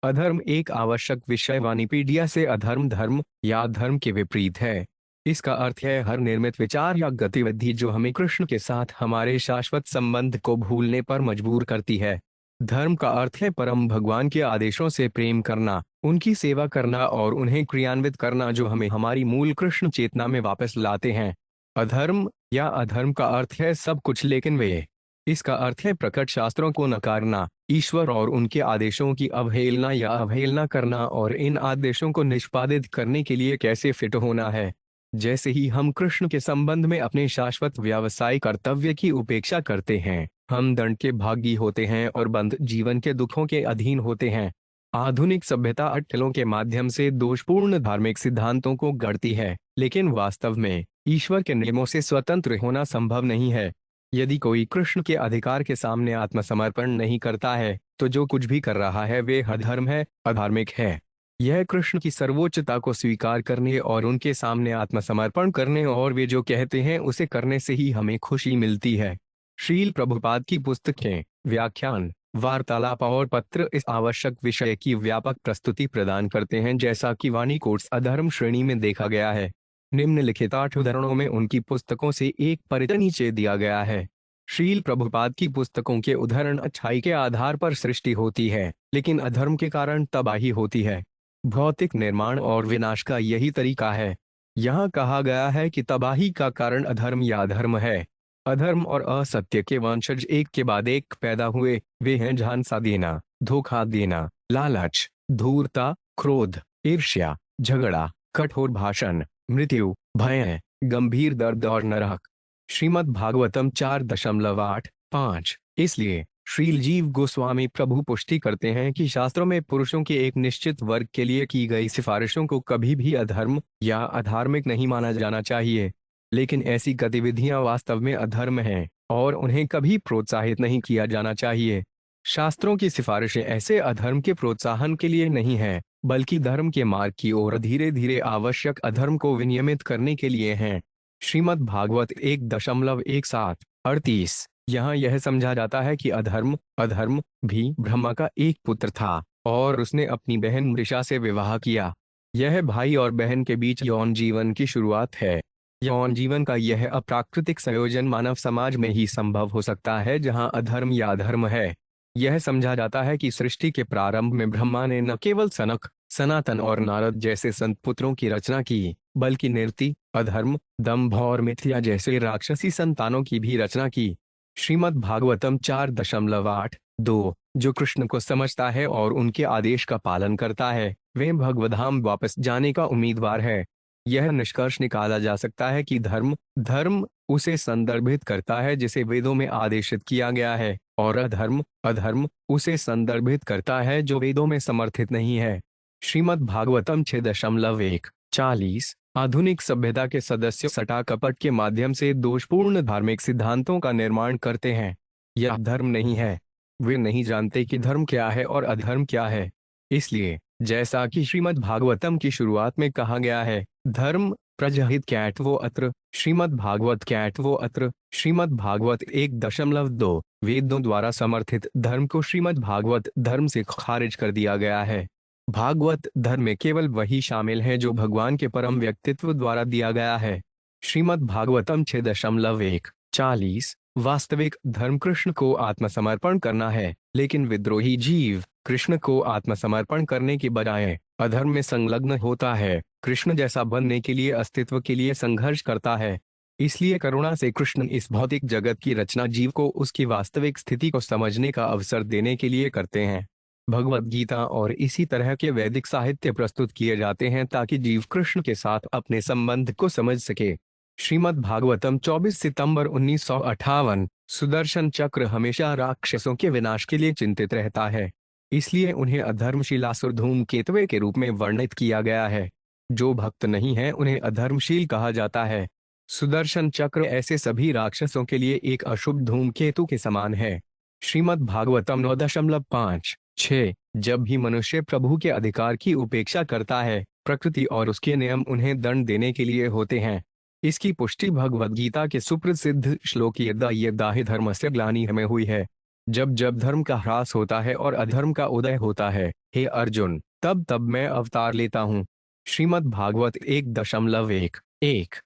अधर्म एक आवश्यक विषय वानिपीडिया से अधर्म धर्म या धर्म के विपरीत है। इसका अर्थ है हर निर्मित विचार या गतिविधि जो हमें कृष्ण के साथ हमारे शाश्वत संबंध को भूलने पर मजबूर करती है। धर्म का अर्थ है परम भगवान के आदेशों से प्रेम करना, उनकी सेवा करना और उन्हें क्रियान्वित करना जो हमें हमारी मूल कृष्ण चेतना में वापस लाते हैं। अधर्म या अधर्म का अर्थ है सब कुछ लेकिन वे। इसका अर्थ है प्रकट शास्त्रों को नकारना, ईश्वर और उनके आदेशों की अवहेलना या अवहेलना करना और इन आदेशों को निष्पादित करने के लिए कैसे फिट होना है। जैसे ही हम कृष्ण के संबंध में अपने शाश्वत व्यावसायिक कर्तव्य की उपेक्षा करते हैं, हम दंड के भागी होते हैं और बंद जीवन के दुखों के अधीन होते हैं। आधुनिक सभ्यता अटकलों के माध्यम से दोषपूर्ण धार्मिक सिद्धांतों को गढ़ती है, लेकिन वास्तव में ईश्वर के नियमों से स्वतंत्र होना संभव नहीं है। यदि कोई कृष्ण के अधिकार के सामने आत्मसमर्पण नहीं करता है, तो जो कुछ भी कर रहा है वे अधर्म है, अधार्मिक है। यह कृष्ण की सर्वोच्चता को स्वीकार करने और उनके सामने आत्मसमर्पण करने और वे जो कहते हैं उसे करने से ही हमें खुशी मिलती है। श्रील प्रभुपाद की पुस्तकें, व्याख्यान, वार्तालाप और पत्र इस आवश्यक विषय की व्यापक प्रस्तुति प्रदान करते हैं, जैसा कि वाणी कोट्स अधर्म श्रेणी में देखा गया है। निम्नलिखित 8 उदाहरणों में उनकी पुस्तकों से एक परिचय नीचे दिया गया है। श्रील प्रभुपाद की पुस्तकों के उदाहरण अच्छाई के आधार पर सृष्टि होती है, लेकिन अधर्म के कारण तबाही होती है। भौतिक निर्माण और विनाश का यही तरीका है। यहाँ कहा गया है कि तबाही का कारण अधर्म या अधर्म है। अधर्म और असत्य के वंशज एक के बाद एक पैदा हुए। वे हैं झांसा देना, धोखा देना, लालच, धूर्तता, क्रोध, ईर्ष्या, झगड़ा, कठोर भाषण, मृत्यु, भय, गंभीर दर्द और नरक। श्रीमद् भागवतम 4.8-5। इसलिए श्रील जीव गोस्वामी प्रभु पुष्टि करते हैं कि शास्त्रों में पुरुषों के एक निश्चित वर्ग के लिए की गई सिफारिशों को कभी भी अधर्म या अधार्मिक नहीं माना जाना चाहिए। लेकिन ऐसी गतिविधियां वास्तव में अधर्म हैं और उन्हें कभी प्रोत्साहित नहीं किया जाना चाहिए। शास्त्रों की सिफारिशें ऐसे अधर्म के प्रोत्साहन के लिए नहीं है, बल्कि धर्म के मार्ग की ओर धीरे धीरे आवश्यक अधर्म को विनियमित करने के लिए हैं। श्रीमद् भागवत 1.17-38। यहाँ यह समझा जाता है कि अधर्म अधर्म भी ब्रह्मा का एक पुत्र था और उसने अपनी बहन मृषा से विवाह किया। यह भाई और बहन के बीच यौन जीवन की शुरुआत है। यौन जीवन का यह अप्राकृतिक संयोजन मानव समाज में ही संभव हो सकता है जहाँ अधर्म या अधर्म है। यह समझा जाता है कि सृष्टि के प्रारंभ में ब्रह्मा ने न केवल सनक, सनातन और नारद जैसे संत पुत्रों की रचना की, बल्कि निर्ति, अधर्म, दंभ और मिथ्या जैसे राक्षसी संतानों की भी रचना की। श्रीमद् भागवतम 4.8-2। जो कृष्ण को समझता है और उनके आदेश का पालन करता है, वह भगवधाम वापस जाने का उम्मीदवार है। यह निष्कर्ष निकाला जा सकता है कि धर्म धर्म उसे संदर्भित करता है जिसे वेदों में आदेशित किया गया है, और अधर्म अधर्म उसे संदर्भित करता है जो वेदों में समर्थित नहीं है। श्रीमद् भागवतम 6.1-40। आधुनिक सभ्यता के सदस्य सटा कपट के माध्यम से दोषपूर्ण धार्मिक सिद्धांतों का निर्माण करते हैं। यह धर्म नहीं है। वे नहीं जानते कि धर्म क्या है और अधर्म क्या है। इसलिए जैसा कि श्रीमद् भागवतम की शुरुआत में कहा गया है, धर्म प्रजहित कैट वो अत्र, श्रीमद् भागवत कैट वो अत्र। श्रीमद् भागवत 1.2। वेदों द्वारा समर्थित धर्म को श्रीमद् भागवत धर्म से खारिज कर दिया गया है। भागवत धर्म में केवल वही शामिल है जो भगवान के परम व्यक्तित्व द्वारा दिया गया है। श्रीमद् भागवतम 6.1-40। वास्तविक धर्म कृष्ण को आत्मसमर्पण करना है, लेकिन विद्रोही जीव कृष्ण को आत्मसमर्पण करने के बजाय अधर्म में संलग्न होता है। कृष्ण जैसा बनने के लिए अस्तित्व के लिए संघर्ष करता है। इसलिए करुणा से कृष्ण इस भौतिक जगत की रचना जीव को उसकी वास्तविक स्थिति को समझने का अवसर देने के लिए करते हैं। भगवत गीता और इसी तरह के वैदिक साहित्य प्रस्तुत किए जाते हैं ताकि जीव कृष्ण के साथ अपने संबंध को समझ सके। श्रीमद् भागवतम 24 सितंबर 1958। सुदर्शन चक्र हमेशा राक्षसों के विनाश के लिए चिंतित रहता है, इसलिए उन्हें अधर्मशील असुर धूमकेतुए के रूप में वर्णित किया गया है। जो भक्त नहीं है उन्हें अधर्मशील कहा जाता है। सुदर्शन चक्र ऐसे सभी राक्षसों के लिए एक अशुभ धूमकेतु के समान है। श्रीमद् भागवतम 9.5-6। जब भी मनुष्य प्रभु के अधिकार की उपेक्षा करता है, प्रकृति और उसके नियम उन्हें दंड देने के लिए होते हैं। इसकी पुष्टि भगवद गीता के सुप्रसिद्ध श्लोक यदा यदा हि धर्मस्य ग्लानिः में हुई है। जब जब धर्म का ह्रास होता है और अधर्म का उदय होता है, हे अर्जुन, तब तब मैं अवतार लेता हूँ। श्रीमद् भागवत 1.1 1